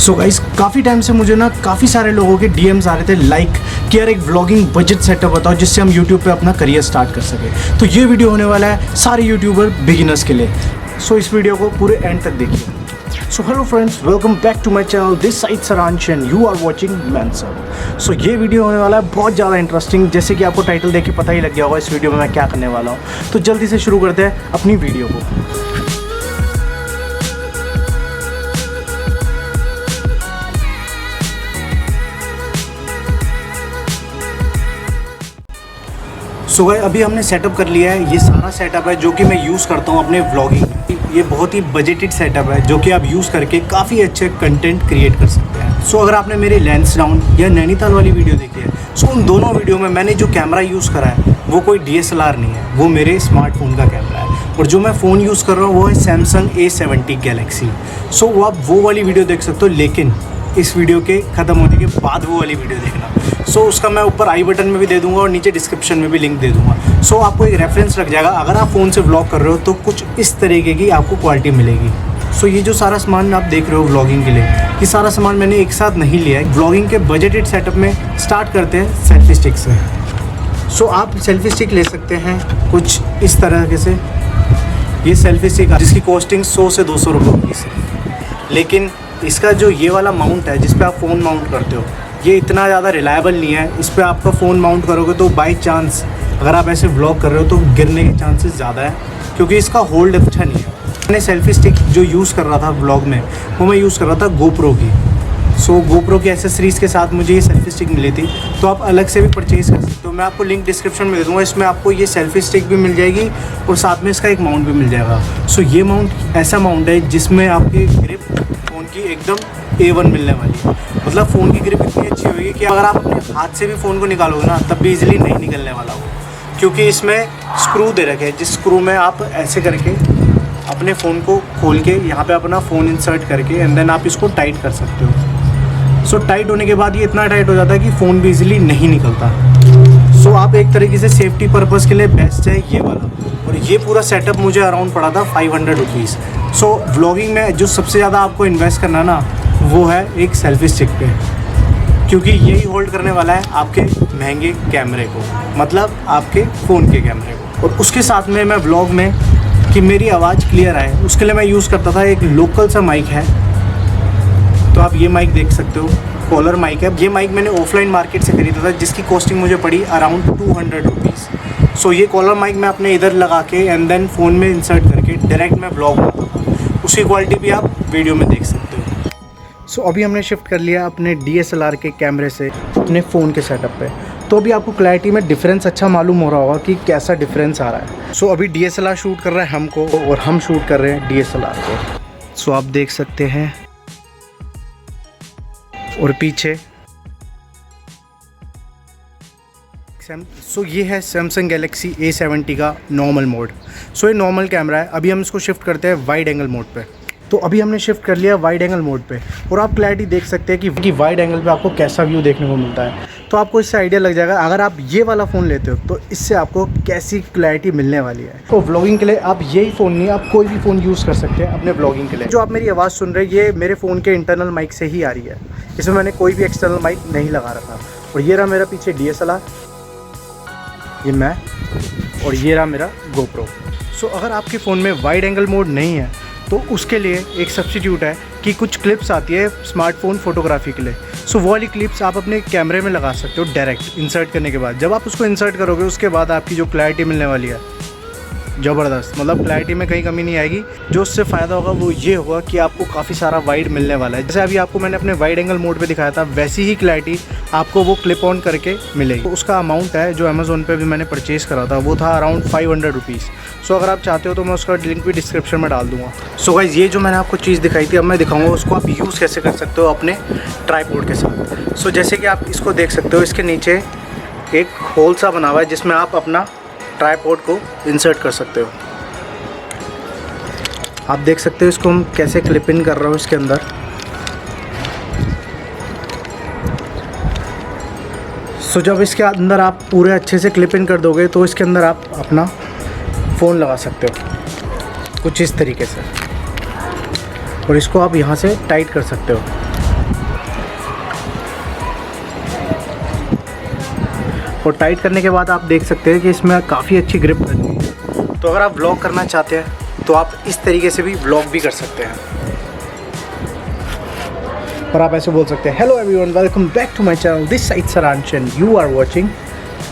So guys, काफ़ी time से मुझे ना काफ़ी सारे लोगों के डीएम्स आ रहे थे लाइक कि यार एक व्लॉगिंग बजट सेटअप बताओ जिससे हम यूट्यूब पे अपना करियर स्टार्ट कर सकें। तो ये वीडियो होने वाला है सारे यूट्यूबर बिगिनर्स के लिए। सो इस वीडियो को पूरे एंड तक देखिए। So hello friends, welcome back to my channel, this side Saransh and you are watching मैनसर। सो ये वीडियो होने वाला है बहुत ज़्यादा इंटरेस्टिंग, जैसे कि आपको टाइटल देख के पता ही लग गया होगा इस वीडियो में मैं क्या करने वाला हूँ। तो जल्दी से शुरू करते हैं अपनी वीडियो को। सो गाइस, अभी हमने सेटअप कर लिया है। ये सारा सेटअप है जो कि मैं यूज़ करता हूँ अपने व्लॉगिंग में। ये बहुत ही बजटेड सेटअप है जो कि आप यूज़ करके काफ़ी अच्छे कंटेंट क्रिएट कर सकते हैं। सो अगर आपने मेरी लेंस डाउन या नैनीताल वाली वीडियो देखी है, सो उन दोनों वीडियो में मैंने जो कैमरा यूज़ करा है वो कोई DSLR नहीं है, वो मेरे स्मार्टफोन का कैमरा है। और जो मैं फ़ोन यूज़ कर रहा हूँ वो है सैमसंग A70 गैलेक्सी। सो वो आप वो वाली वीडियो देख सकते हो, लेकिन इस वीडियो के ख़त्म होने के बाद वो वाली वीडियो देखना। सो उसका मैं ऊपर आई बटन में भी दे दूंगा और नीचे डिस्क्रिप्शन में भी लिंक दे दूंगा। सो आपको एक रेफरेंस लग जाएगा। अगर आप फ़ोन से व्लॉग कर रहे हो तो कुछ इस तरीके की आपको क्वालिटी मिलेगी। सो ये जो सारा सामान आप देख रहे हो व्लॉगिंग के लिए, ये सारा सामान मैंने एक साथ नहीं लिया है। व्लॉगिंग के बजटेड सेटअप में स्टार्ट करते हैं सेल्फी स्टिक से। सो आप सेल्फी स्टिक ले सकते हैं कुछ इस तरह से। ये सेल्फी स्टिक जिसकी कॉस्टिंग 100 से 200 रुपये की है, लेकिन इसका जो ये वाला माउंट है जिस पे आप फ़ोन माउंट करते हो, ये इतना ज़्यादा रिलायबल नहीं है। इस पर आपका फ़ोन माउंट करोगे तो बाई चांस अगर आप ऐसे व्लॉग कर रहे हो तो गिरने के चांसेस ज़्यादा है, क्योंकि इसका होल्ड अच्छा नहीं है। मैंने सेल्फी स्टिक जो यूज़ कर रहा था व्लॉग में, वो मैं यूज़ कर रहा था GoPro की। सो GoPro की एसेसरीज़ के साथ मुझे ये सेल्फी स्टिक मिली थी, तो आप अलग से भी परचेज़ कर सकते हो। मैं आपको लिंक डिस्क्रिप्शन में दे दूँगा। इसमें आपको ये सेल्फी स्टिक भी मिल जाएगी और साथ में इसका एक माउंट भी मिल जाएगा। सो ये माउंट ऐसा माउंट है जिसमें आपकी ग्रिप फ़ोन की एकदम A1 मिलने वाली है। मतलब फ़ोन की ग्रिप इतनी अच्छी होगी कि अगर आप अपने हाथ से भी फ़ोन को निकालोगे ना तब भी ईजिली नहीं निकलने वाला वो, क्योंकि इसमें स्क्रू दे रखे हैं जिस स्क्रू में आप ऐसे करके अपने फ़ोन को खोल के यहाँ पे अपना फ़ोन इंसर्ट करके एंड देन आप इसको टाइट कर सकते हो। सो टाइट होने के बाद ये इतना टाइट हो जाता है कि फ़ोन भी ईजिली नहीं निकलता। सो आप एक तरीके से सेफ्टी पर्पज़ के लिए बेस्ट है ये वाला। और ये पूरा सेटअप मुझे अराउंड पड़ा था 500 रुपीज़। सो व्लॉगिंग में जो सबसे ज़्यादा आपको इन्वेस्ट करना ना वो है एक सेल्फी स्टिक पे, क्योंकि यही होल्ड करने वाला है आपके महंगे कैमरे को, मतलब आपके फ़ोन के कैमरे को। और उसके साथ में मैं व्लॉग में कि मेरी आवाज़ क्लियर आए उसके लिए मैं यूज़ करता था एक लोकल सा माइक है। तो आप ये माइक देख सकते हो, कॉलर माइक है। ये माइक मैंने ऑफलाइन मार्केट से खरीदा था जिसकी कॉस्टिंग मुझे पड़ी अराउंड 200 रुपीज़। सो ये कॉलर माइक मैं अपने इधर लगा के एंड देन फ़ोन में इंसर्ट करके डायरेक्ट मैं व्लॉग बनाता था। उसकी क्वालिटी भी आप वीडियो में देख सकते हो। सो अभी हमने शिफ्ट कर लिया अपने DSLR के कैमरे से अपने फ़ोन के सेटअप पे। तो अभी आपको क्लैरिटी में डिफरेंस अच्छा मालूम हो रहा होगा कि कैसा डिफरेंस आ रहा है। सो अभी DSLR शूट कर रहा है हमको और हम शूट कर रहे हैं DSLR को। सो आप देख सकते हैं, और पीछे सो ये है सैमसंग गैलेक्सी A70 का नॉर्मल मोड। सो ये नॉर्मल कैमरा है। अभी हम इसको शिफ्ट करते हैं वाइड एंगल मोड पे। तो अभी हमने शिफ्ट कर लिया वाइड एंगल मोड पे और आप क्लैरिटी देख सकते हैं कि वाइड एंगल पे आपको कैसा व्यू देखने को मिलता है। तो आपको इससे आइडिया लग जाएगा अगर आप ये वाला फ़ोन लेते हो तो इससे आपको कैसी क्लैरिटी मिलने वाली है। तो व्लॉगिंग के लिए आप यही फ़ोन नहीं, आप कोई भी फ़ोन यूज़ कर सकते हैं अपने व्लॉगिंग के लिए। जो आप मेरी आवाज़ सुन रहे हैं ये मेरे फ़ोन के इंटरनल माइक से ही आ रही है, इसमें मैंने कोई भी एक्सटर्नल माइक नहीं लगा रखा। और ये रहा मेरा पीछे DSLR, ये मैं, और ये रहा मेरा GoPro। सो अगर आपके फ़ोन में वाइड एंगल मोड नहीं है तो उसके लिए एक सब्स्टिट्यूट है कि कुछ क्लिप्स आती है स्मार्टफोन फ़ोटोग्राफी के लिए। सो वो वाली क्लिप्स आप अपने कैमरे में लगा सकते हो डायरेक्ट इंसर्ट करने के बाद। जब आप उसको इंसर्ट करोगे उसके बाद आपकी जो क्लैरिटी मिलने वाली है ज़बरदस्त, मतलब क्लैरिटी में कहीं कमी नहीं आएगी। जो उससे फ़ायदा होगा वो ये होगा कि आपको काफ़ी सारा वाइड मिलने वाला है। जैसे अभी आपको मैंने अपने वाइड एंगल मोड पे दिखाया था वैसी ही क्लैरिटी आपको वो क्लिप ऑन करके मिलेगी। तो उसका अमाउंट है जो अमेज़ोन पे भी मैंने परचेज़ करा था वो था अराउंड 500 रुपीज़। सो अगर आप चाहते हो तो मैं उसका लिंक भी डिस्क्रिप्शन में डाल दूँगा। सो गाइस, ये जो मैंने आपको चीज़ दिखाई थी अब मैं दिखाऊँगा उसको आप यूज़ कैसे कर सकते हो अपने ट्राइपॉड के साथ। सो जैसे कि आप इसको देख सकते हो, इसके नीचे एक होल सा बना हुआ है जिसमें आप अपना ट्राइपॉड को इंसर्ट कर सकते हो। आप देख सकते हो इसको हम कैसे क्लिप इन कर रहा हूँ इसके अंदर। सो जब इसके अंदर आप पूरे अच्छे से क्लिप इन कर दोगे तो इसके अंदर आप अपना फ़ोन लगा सकते हो कुछ इस तरीके से, और इसको आप यहाँ से टाइट कर सकते हो। और टाइट करने के बाद आप देख सकते हैं कि इसमें काफ़ी अच्छी ग्रिप रहती है। तो अगर आप व्लॉग करना चाहते हैं तो आप इस तरीके से भी व्लॉग भी कर सकते हैं। और आप ऐसे बोल सकते हैं, hello everyone, welcome back to my channel, this side Saransh and you are watching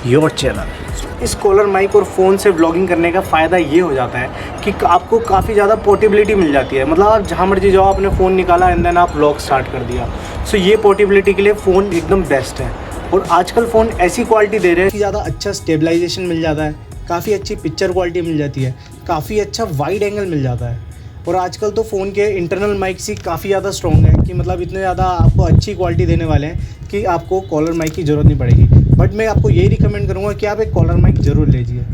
your channel. इस कॉलर माइक और फ़ोन से व्लॉगिंग करने का फ़ायदा ये हो जाता है कि आपको काफ़ी ज़्यादा पोर्टेबिलिटी मिल जाती है। मतलब आप जहाँ मर्जी जाओ, आपने फ़ोन निकाला एंड देन आप व्लॉग स्टार्ट कर दिया। सो ये पोर्टेबिलिटी के लिए फ़ोन एकदम बेस्ट है। और आजकल फ़ोन ऐसी क्वालिटी दे रहे हैं कि ज़्यादा अच्छा स्टेबलाइजेशन मिल जाता है, काफ़ी अच्छी पिक्चर क्वालिटी मिल जाती है, काफ़ी अच्छा वाइड एंगल मिल जाता है। और आजकल तो फ़ोन के इंटरनल माइक्स ही काफ़ी ज़्यादा स्ट्रॉन्ग है कि मतलब इतने ज़्यादा आपको अच्छी क्वालिटी देने वाले हैं कि आपको कॉलर माइक की ज़रूरत नहीं पड़ेगी। बट मैं आपको यही रिकमेंड करूँगा कि आप एक कॉलर माइक ज़रूर लीजिए,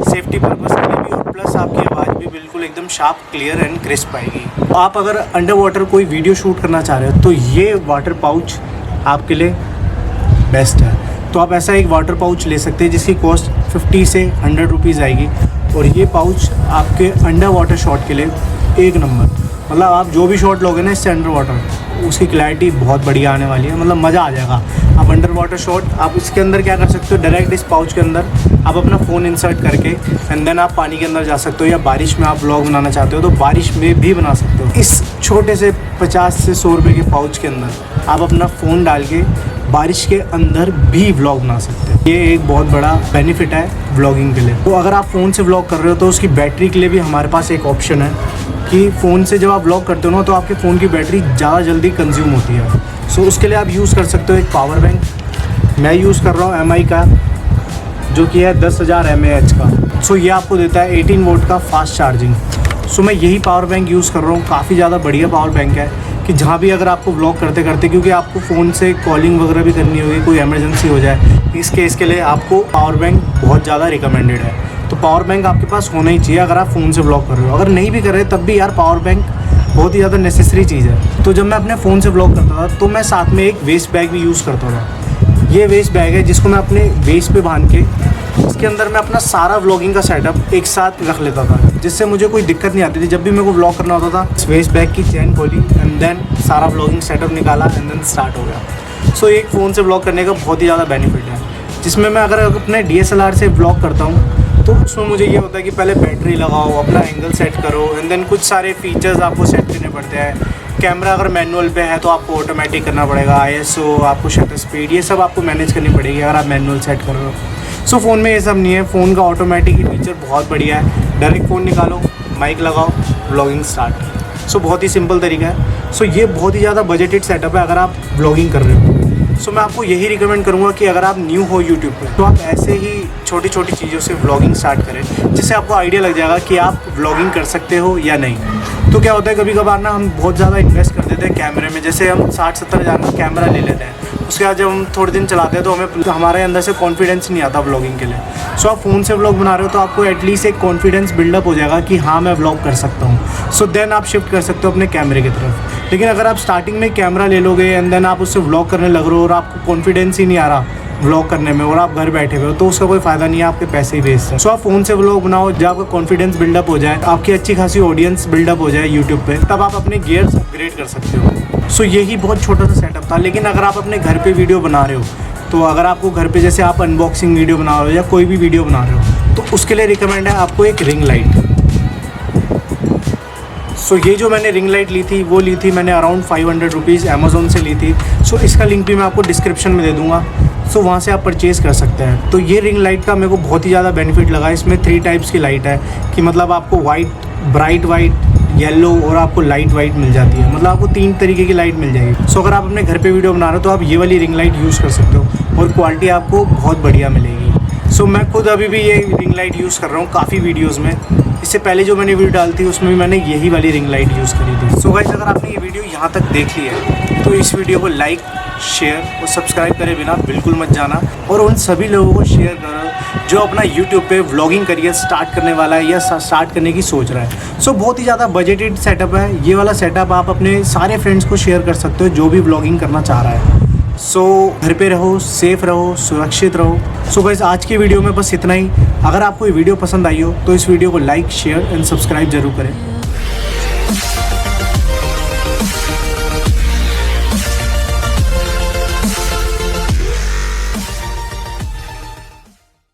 सेफ्टी पर्पज़ के लिए भी, और प्लस आपकी आवाज़ भी बिल्कुल एकदम शार्प, क्लियर एंड क्रिस्प आएगी। आप अगर अंडर वाटर कोई वीडियो शूट करना चाह रहे हो तो ये वाटर पाउच आपके लिए बेस्ट है। तो आप ऐसा एक वाटर पाउच ले सकते हैं जिसकी कॉस्ट 50 से 100 रुपीज़ आएगी। और ये पाउच आपके अंडर वाटर शॉट के लिए एक नंबर, मतलब आप जो भी शॉट लोगे ना इससे अंडर वाटर, उसकी क्लैरिटी बहुत बढ़िया आने वाली है, मतलब मज़ा आ जाएगा। आप अंडर वाटर शॉट आप इसके अंदर क्या कर सकते हो, डायरेक्ट इस पाउच के अंदर आप अपना फ़ोन इंसर्ट करके एंड देन आप पानी के अंदर जा सकते हो, या बारिश में आप व्लॉग बनाना चाहते हो तो बारिश में भी बना सकते हो। इस छोटे से 50 से 100 रुपये के पाउच के अंदर आप अपना फ़ोन डाल के बारिश के अंदर भी व्लॉग बना सकते हो। ये एक बहुत बड़ा बेनिफिट है व्लॉगिंग के लिए। तो अगर आप फ़ोन से व्लॉग कर रहे हो तो उसकी बैटरी के लिए भी हमारे पास एक ऑप्शन है कि फ़ोन से जब आप व्लॉग करते हो ना तो आपके फ़ोन की बैटरी ज़्यादा जल्दी कंज्यूम होती है। सो उसके लिए आप यूज़ कर सकते हो एक पावर बैंक। मैं यूज़ कर रहा हूँ MI का, जो कि है 10,000 mAh का। सो ये आपको देता है 18 वोल्ट का फास्ट चार्जिंग। सो मैं यही पावर बैंक यूज़ कर रहा हूँ, काफ़ी ज़्यादा बढ़िया पावर बैंक है कि जहाँ भी अगर आपको व्लॉग करते करते, क्योंकि आपको फ़ोन से कॉलिंग वगैरह भी करनी होगी, कोई इमरजेंसी हो जाए, इस केस के लिए आपको पावर बैंक बहुत ज़्यादा रिकमेंडेड है। तो पावर बैंक आपके पास होना ही चाहिए अगर आप फ़ोन से व्लॉग कर रहे हो। अगर नहीं भी कर रहे तब भी यार पावर बैंक बहुत ही ज़्यादा नेसेसरी चीज़ है। तो जब मैं अपने फ़ोन से व्लॉग करता था तो मैं साथ में एक वेस्ट बैग भी यूज़ करता था। ये वेस्ट बैग है जिसको मैं अपने वेस्ट पे बांध के इसके अंदर मैं अपना सारा व्लॉगिंग का सेटअप एक साथ रख लेता था, जिससे मुझे कोई दिक्कत नहीं आती थी। जब भी मेरे को व्लॉग करना होता था, इस वेस्ट बैग की चैन खोली एंड देन सारा व्लॉगिंग सेटअप निकाला एंड देन स्टार्ट हो गया। सो एक फ़ोन से व्लॉग करने का बहुत ही ज़्यादा बेनिफिट है, जिसमें मैं अगर अपने DSLR से व्लॉग करता हूँ तो उसमें मुझे ये होता है कि पहले बैटरी लगाओ, अपना एंगल सेट करो एंड देन कुछ सारे फीचर्स आपको सेट करने पड़ते हैं। कैमरा अगर मैनुअल पे है तो आपको ऑटोमेटिक करना पड़ेगा, ISO, आपको शटर स्पीड, ये सब आपको मैनेज करनी पड़ेगी अगर आप मैनुअल सेट कर रहे हो। सो फ़ोन में ये सब नहीं है। फ़ोन का ऑटोमेटिक फीचर बहुत बढ़िया है। डायरेक्ट फ़ोन निकालो, माइक लगाओ, व्लॉगिंग स्टार्ट। सो बहुत ही सिंपल तरीका है। सो ये बहुत ही ज़्यादा बजटेड सेटअप है अगर आप व्लॉगिंग कर रहे हो। सो मैं आपको यही रिकमेंड करूँगा कि अगर आप न्यू हो यूट्यूब पे तो आप ऐसे ही छोटी छोटी चीज़ों से व्लॉगिंग स्टार्ट करें, जिससे आपको आइडिया लग जाएगा कि आप व्लॉगिंग कर सकते हो या नहीं। तो क्या होता है, कभी कभार ना हम बहुत ज़्यादा इन्वेस्ट कर देते हैं कैमरे में, जैसे हम 60-70 हज़ार का कैमरा ले लेते हैं, उसके बाद जब हम थोड़े दिन चलाते हैं तो हमें हमारे अंदर से कॉन्फिडेंस नहीं आता व्लॉगिंग के लिए। सो आप फ़ोन से व्लॉग बना रहे हो तो आपको एटलीस्ट एक कॉन्फिडेंस बिल्डअप हो जाएगा कि हाँ मैं व्लॉग कर सकता हूँ। सो देन आप शिफ्ट कर सकते हो अपने कैमरे की तरफ। लेकिन अगर आप स्टार्टिंग में कैमरा ले लोगे एंड देन आप उससे व्लॉग करने लग रहे हो और आपको कॉन्फिडेंस ही नहीं आ रहा व्लॉग करने में और आप घर बैठे हुए हो, तो उसका कोई फ़ायदा नहीं है, आपके पैसे ही वेस्ट हैं। सो आप फ़ोन से व्लॉग बनाओ, जब आपका कॉन्फिडेंस बिल्डअप हो जाए, आपकी अच्छी खासी ऑडियंस बिल्डअप हो जाए यूट्यूब पे, तब आप अपने गियर्स अपग्रेड कर सकते हो। सो यही बहुत छोटा सा सेटअप था। लेकिन अगर आप अपने घर पे वीडियो बना रहे हो, तो अगर आपको घर पे जैसे आप अनबॉक्सिंग वीडियो बना रहे हो या कोई भी वीडियो बना रहे हो, तो उसके लिए रिकमेंड है आपको एक रिंग लाइट। सो ये जो मैंने रिंग लाइट ली थी वो ली थी मैंने अराउंड 500 रुपीज़ अमेज़ोन से ली थी। सो इसका लिंक भी मैं आपको डिस्क्रिप्शन में दे दूँगा, सो वहाँ से आप परचेज़ कर सकते हैं। तो ये रिंग लाइट का मेरे को बहुत ही ज़्यादा बेनिफिट लगा। इसमें 3 टाइप्स की लाइट है कि मतलब आपको वाइट, ब्राइट वाइट, येलो और आपको लाइट वाइट मिल जाती है। मतलब आपको 3 तरीके की लाइट मिल जाएगी। सो अगर आप अपने घर पे वीडियो बना रहे हो तो आप ये वाली रिंग लाइट यूज़ कर सकते हो और क्वालिटी आपको बहुत बढ़िया मिलेगी। सो मैं खुद अभी भी ये रिंग लाइट यूज़ कर रहा हूँ काफ़ी वीडियोज़ में। इससे पहले जो मैंने वीडियो डाली थी उसमें भी मैंने यही वाली रिंग लाइट यूज़ करी थी। सो गाइस, अगर आपने ये वीडियो यहाँ तक देख ली है तो इस वीडियो को लाइक, शेयर और सब्सक्राइब करे बिना बिल्कुल मत जाना, और उन सभी लोगों को शेयर करो जो अपना यूट्यूब पे व्लॉगिंग करियर स्टार्ट करने वाला है या स्टार्ट करने की सोच रहा है। सो बहुत ही ज़्यादा बजटेड सेटअप है ये वाला सेटअप। आप अपने सारे फ्रेंड्स को शेयर कर सकते हो जो भी व्लॉगिंग करना चाह रहा है। सो घर पे रहो, सेफ रहो, सुरक्षित रहो। सो गाइस, आज की वीडियो में बस इतना ही। अगर आपको ये वीडियो पसंद आई हो तो इस वीडियो को लाइक, शेयर एंड सब्सक्राइब जरूर करें।